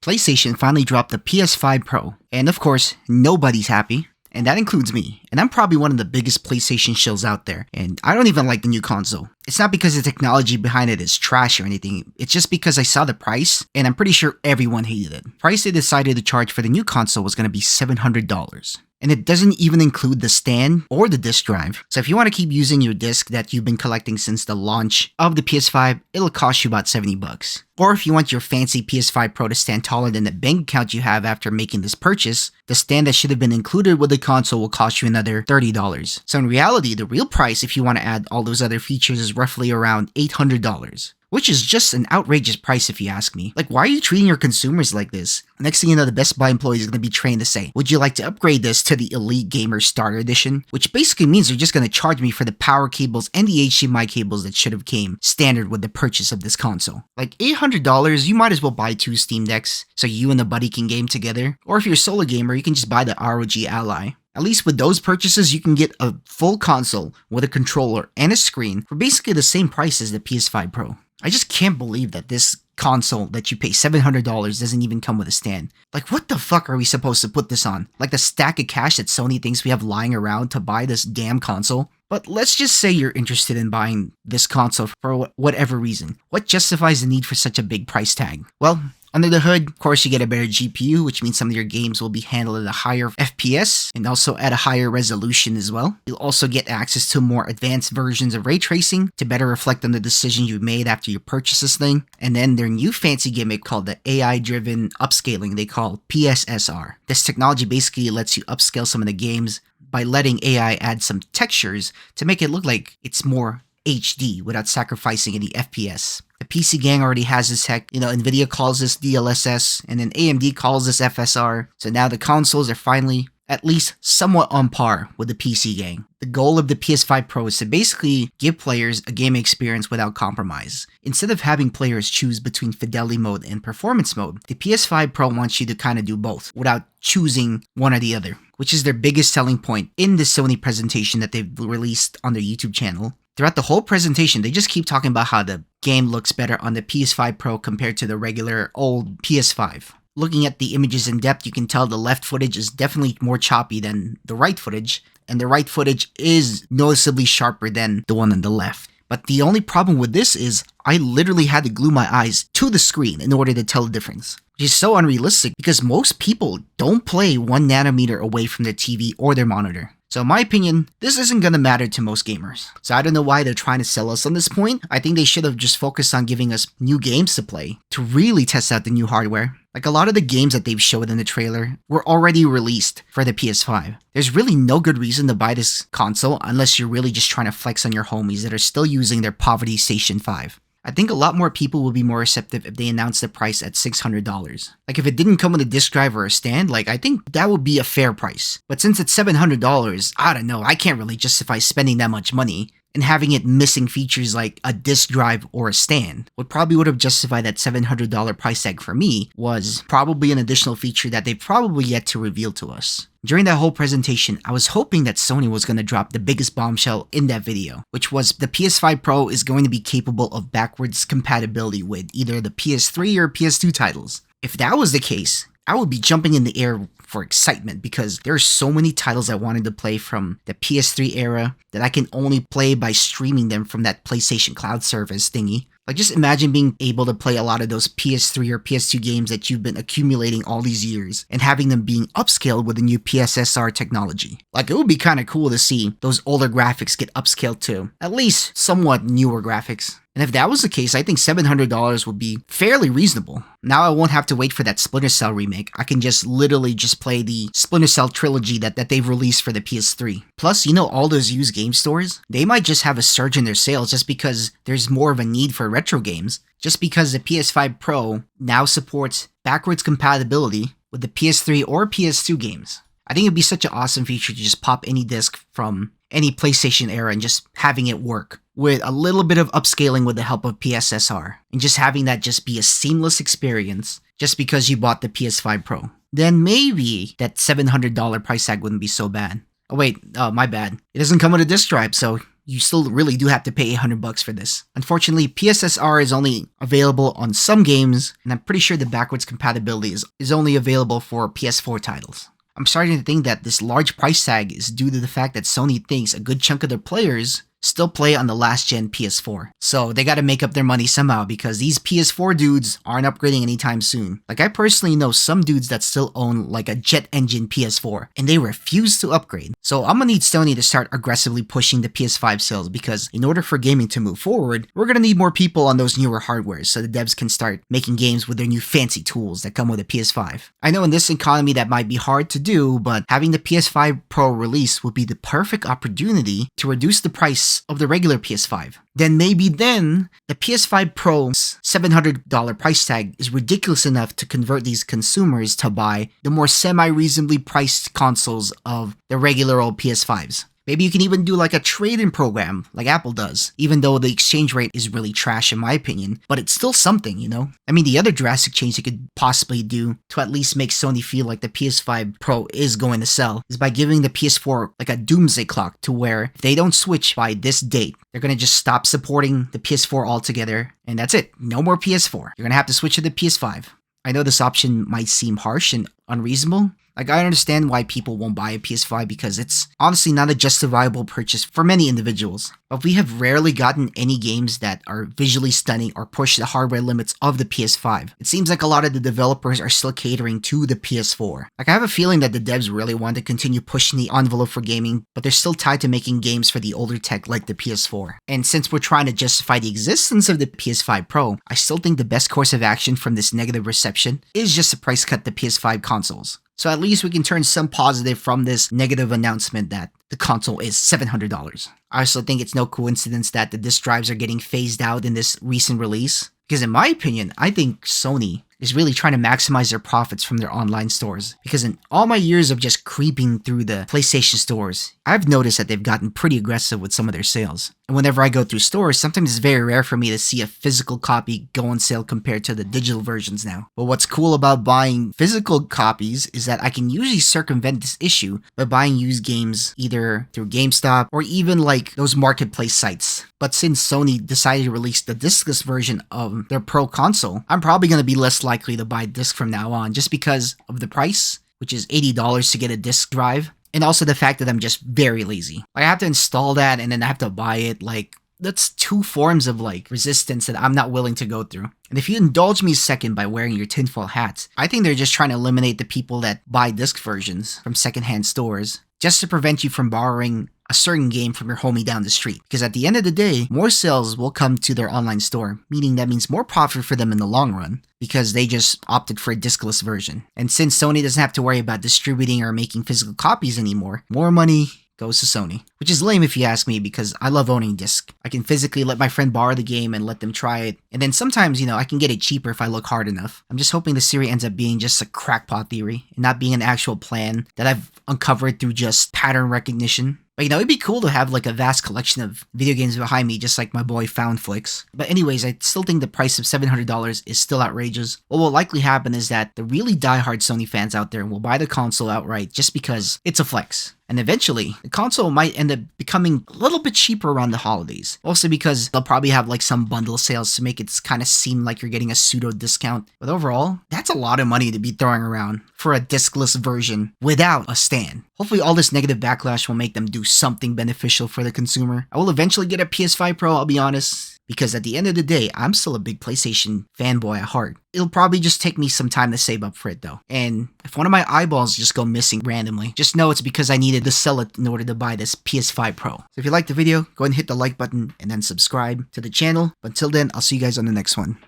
PlayStation finally dropped the PS5 Pro, and of course, nobody's happy. And that includes me. And I'm probably one of the biggest PlayStation shills out there. And I don't even like the new console. It's not because the technology behind it is trash or anything. It's just because I saw the price, and I'm pretty sure everyone hated it. The price they decided to charge for the new console was going to be $700. And it doesn't even include the stand or the disc drive. So if you want to keep using your disc that you've been collecting since the launch of the PS5, it'll cost you about $70. Or if you want your fancy PS5 Pro to stand taller than the bank account you have after making this purchase, the stand that should have been included with the console will cost you another $30. So in reality, the real price if you want to add all those other features is roughly around $800. Which is just an outrageous price if you ask me. Like, why are you treating your consumers like this? Next thing you know, the Best Buy employee is going to be trained to say, would you like to upgrade this to the Elite Gamer Starter Edition? Which basically means they're just going to charge me for the power cables and the HDMI cables that should have came standard with the purchase of this console. Like $800, you might as well buy 2 Steam Decks so you and a buddy can game together. Or if you're a solo gamer, you can just buy the ROG Ally. At least with those purchases, you can get a full console with a controller and a screen for basically the same price as the PS5 Pro. I just can't believe that this console that you pay $700 doesn't even come with a stand. Like, what the fuck are we supposed to put this on? Like the stack of cash that Sony thinks we have lying around to buy this damn console? But let's just say you're interested in buying this console for whatever reason. What justifies the need for such a big price tag? Well, under the hood, of course, you get a better GPU, which means some of your games will be handled at a higher FPS and also at a higher resolution as well. You'll also get access to more advanced versions of ray tracing to better reflect on the decision you made after you purchase this thing. And then their new fancy gimmick called the AI-driven upscaling they call PSSR. This technology basically lets you upscale some of the games by letting AI add some textures to make it look like it's more HD without sacrificing any FPS. The PC gang already has this tech. Nvidia calls this DLSS, and then AMD calls this FSR. So now the consoles are finally at least somewhat on par with the PC gang. The goal of the PS5 Pro is to basically give players a gaming experience without compromise. Instead of having players choose between fidelity mode and performance mode, the PS5 Pro wants you to kind of do both without choosing one or the other, which is their biggest selling point in the Sony presentation that they've released on their YouTube channel. Throughout the whole presentation, they just keep talking about how the game looks better on the PS5 Pro compared to the regular old PS5. Looking at the images in depth, you can tell the left footage is definitely more choppy than the right footage, and the right footage is noticeably sharper than the one on the left. But the only problem with this is I literally had to glue my eyes to the screen in order to tell the difference, which is so unrealistic because most people don't play 1 nanometer away from their TV or their monitor. So in my opinion, this isn't going to matter to most gamers. So I don't know why they're trying to sell us on this point. I think they should have just focused on giving us new games to play to really test out the new hardware. Like a lot of the games that they've showed in the trailer were already released for the PS5. There's really no good reason to buy this console unless you're really just trying to flex on your homies that are still using their Poverty Station 5. I think a lot more people will be more receptive if they announced the price at $600. Like if it didn't come with a disc drive or a stand, I think that would be a fair price. But since it's $700, I don't know, I can't really justify spending that much money and having it missing features like a disc drive or a stand. What probably would have justified that $700 price tag for me was probably an additional feature that they've probably yet to reveal to us. During that whole presentation, I was hoping that Sony was going to drop the biggest bombshell in that video, which was the PS5 Pro is going to be capable of backwards compatibility with either the PS3 or PS2 titles. If that was the case, I would be jumping in the air for excitement because there are so many titles I wanted to play from the PS3 era that I can only play by streaming them from that PlayStation Cloud service thingy. Like, just imagine being able to play a lot of those PS3 or PS2 games that you've been accumulating all these years and having them being upscaled with the new PSSR technology. Like, it would be kind of cool to see those older graphics get upscaled to at least somewhat newer graphics. And if that was the case, I think $700 would be fairly reasonable. Now I won't have to wait for that Splinter Cell remake. I can just literally just play the Splinter Cell trilogy that they've released for the PS3. Plus, all those used game stores, they might just have a surge in their sales just because there's more of a need for retro games. Just because the PS5 Pro now supports backwards compatibility with the PS3 or PS2 games. I think it'd be such an awesome feature to just pop any disc from any PlayStation era and just having it work with a little bit of upscaling with the help of PSSR and just having that just be a seamless experience just because you bought the PS5 Pro. Then maybe that $700 price tag wouldn't be so bad. Oh wait, my bad. It doesn't come with a disc drive, so you still really do have to pay $800 for this. Unfortunately, PSSR is only available on some games, and I'm pretty sure the backwards compatibility is only available for PS4 titles. I'm starting to think that this large price tag is due to the fact that Sony thinks a good chunk of their players still play on the last gen PS4. So they gotta make up their money somehow because these PS4 dudes aren't upgrading anytime soon. Like I personally know some dudes that still own like a jet engine PS4 and they refuse to upgrade. So I'm gonna need Sony to start aggressively pushing the PS5 sales because in order for gaming to move forward, we're gonna need more people on those newer hardwares so the devs can start making games with their new fancy tools that come with a PS5. I know in this economy that might be hard to do, but having the PS5 Pro release would be the perfect opportunity to reduce the price of the regular PS5. Then maybe the PS5 Pro's $700 price tag is ridiculous enough to convert these consumers to buy the more semi-reasonably priced consoles of the regular old PS5s. Maybe you can even do like a trade-in program like Apple does, even though the exchange rate is really trash in my opinion, but it's still something, you know? I mean, the other drastic change they could possibly do to at least make Sony feel like the PS5 Pro is going to sell is by giving the PS4 like a doomsday clock to where if they don't switch by this date, they're going to just stop supporting the PS4 altogether, and that's it. No more PS4. You're going to have to switch to the PS5. I know this option might seem harsh and unreasonable. Like, I understand why people won't buy a PS5 because it's honestly not a justifiable purchase for many individuals. But we have rarely gotten any games that are visually stunning or push the hardware limits of the PS5. It seems like a lot of the developers are still catering to the PS4. Like, I have a feeling that the devs really want to continue pushing the envelope for gaming, but they're still tied to making games for the older tech like the PS4. And since we're trying to justify the existence of the PS5 Pro, I still think the best course of action from this negative reception is just to price cut the PS5 consoles. So at least we can turn some positive from this negative announcement that the console is $700. I also think it's no coincidence that the disk drives are getting phased out in this recent release. Because in my opinion, I think Sony is really trying to maximize their profits from their online stores. Because in all my years of just creeping through the PlayStation stores, I've noticed that they've gotten pretty aggressive with some of their sales. And whenever I go through stores, sometimes it's very rare for me to see a physical copy go on sale compared to the digital versions now. But what's cool about buying physical copies is that I can usually circumvent this issue by buying used games either through GameStop or even like those marketplace sites. But since Sony decided to release the discless version of their Pro console, I'm probably going to be less likely to buy a disc from now on just because of the price, which is $80 to get a disc drive. And also the fact that I'm just very lazy. Like, I have to install that and then I have to buy it. Like, that's two forms of like resistance that I'm not willing to go through. And if you indulge me a second by wearing your tinfoil hats, I think they're just trying to eliminate the people that buy disc versions from secondhand stores just to prevent you from borrowing a certain game from your homie down the street. Because at the end of the day, more sales will come to their online store, meaning that means more profit for them in the long run because they just opted for a discless version. And since Sony doesn't have to worry about distributing or making physical copies anymore, more money goes to Sony. Which is lame if you ask me because I love owning disc. I can physically let my friend borrow the game and let them try it. And then sometimes, you know, I can get it cheaper if I look hard enough. I'm just hoping the theory ends up being just a crackpot theory and not being an actual plan that I've uncovered through just pattern recognition. But you know, it'd be cool to have like a vast collection of video games behind me, just like my boy Foundflix. But anyways, I still think the price of $700 is still outrageous. What will likely happen is that the really diehard Sony fans out there will buy the console outright just because it's a flex. And eventually, the console might end up becoming a little bit cheaper around the holidays. Also because they'll probably have like some bundle sales to make it kind of seem like you're getting a pseudo discount. But overall, that's a lot of money to be throwing around for a discless version without a stand. Hopefully all this negative backlash will make them do something beneficial for the consumer. I will eventually get a PS5 Pro, I'll be honest. Because at the end of the day, I'm still a big PlayStation fanboy at heart. It'll probably just take me some time to save up for it though. And if one of my eyeballs just go missing randomly, just know it's because I needed to sell it in order to buy this PS5 Pro. So if you liked the video, go ahead and hit the like button and then subscribe to the channel. But until then, I'll see you guys on the next one.